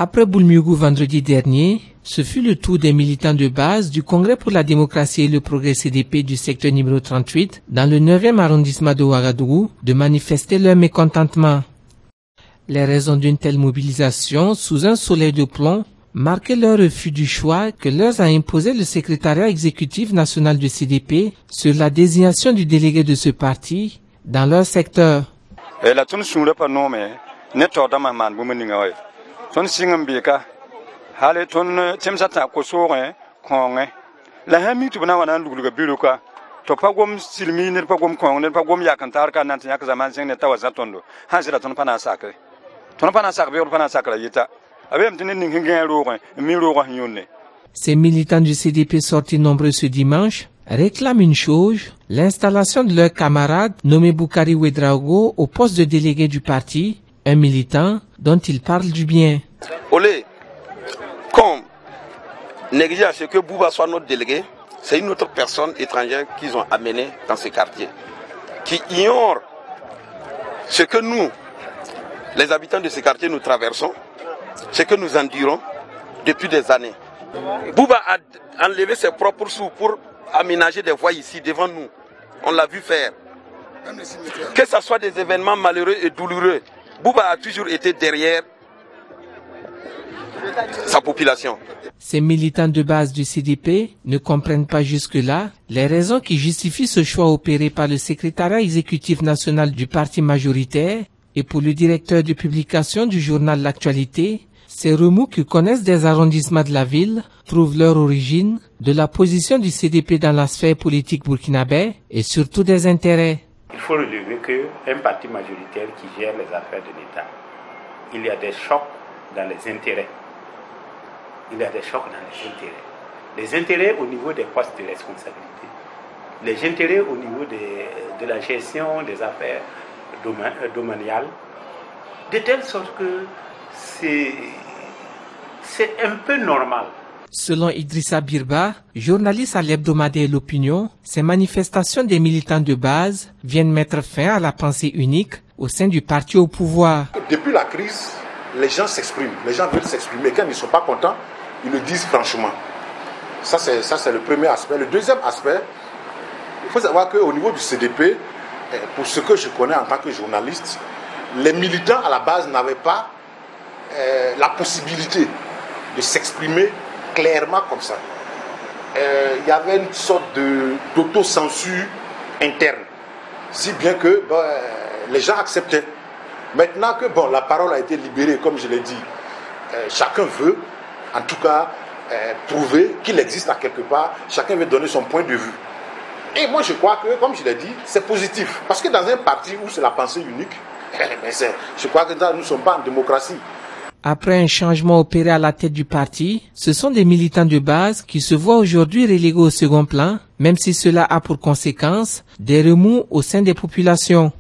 Après Boulmiougou vendredi dernier, ce fut le tour des militants de base du Congrès pour la démocratie et le progrès CDP du secteur numéro 38 dans le 9e arrondissement de Ouagadougou de manifester leur mécontentement. Les raisons d'une telle mobilisation sous un soleil de plomb marquaient leur refus du choix que leur a imposé le secrétariat exécutif national du CDP sur la désignation du délégué de ce parti dans leur secteur. Ces militants du CDP sortis nombreux ce dimanche réclament une chose, l'installation de leur camarade nommé Boukari Ouedraogo au poste de délégué du parti, un militant dont ils parlent du bien. Olé, comme négliger à ce que Bouba soit notre délégué, c'est une autre personne étrangère qu'ils ont amenée dans ce quartier, qui ignore ce que nous, les habitants de ce quartier, nous traversons, ce que nous endurons depuis des années. Bouba a enlevé ses propres sous pour aménager des voies ici devant nous. On l'a vu faire. Que ce soit des événements malheureux et douloureux, Bouba a toujours été derrière sa population. Ces militants de base du CDP ne comprennent pas jusque-là les raisons qui justifient ce choix opéré par le secrétariat exécutif national du parti majoritaire et pour le directeur de publication du journal L'Actualité. Ces remous qui connaissent des arrondissements de la ville trouvent leur origine de la position du CDP dans la sphère politique burkinabé et surtout des intérêts. Il faut relever qu'un parti majoritaire qui gère les affaires de l'État, il y a des chocs dans les intérêts. Les intérêts au niveau des postes de responsabilité, les intérêts au niveau de la gestion des affaires domaniales, de telle sorte que c'est un peu normal. Selon Idrissa Birba, journaliste à l'hebdomadaire L'Opinion, ces manifestations des militants de base viennent mettre fin à la pensée unique au sein du parti au pouvoir. Depuis la crise, les gens s'expriment, les gens veulent s'exprimer. Quand ils ne sont pas contents, ils le disent franchement. Ça, c'est le premier aspect. Le deuxième aspect, il faut savoir qu'au niveau du CDP, pour ce que je connais en tant que journaliste, les militants à la base n'avaient pas la possibilité de s'exprimer clairement comme ça. Il y avait une sorte d'autocensure interne, si bien que les gens acceptaient. Maintenant que la parole a été libérée, comme je l'ai dit, chacun veut, en tout cas, prouver qu'il existe à quelque part, chacun veut donner son point de vue. Et moi je crois que, comme je l'ai dit, c'est positif. Parce que dans un parti où c'est la pensée unique, je crois que nous ne sommes pas en démocratie. Après un changement opéré à la tête du parti, ce sont des militants de base qui se voient aujourd'hui relégués au second plan, même si cela a pour conséquence des remous au sein des populations.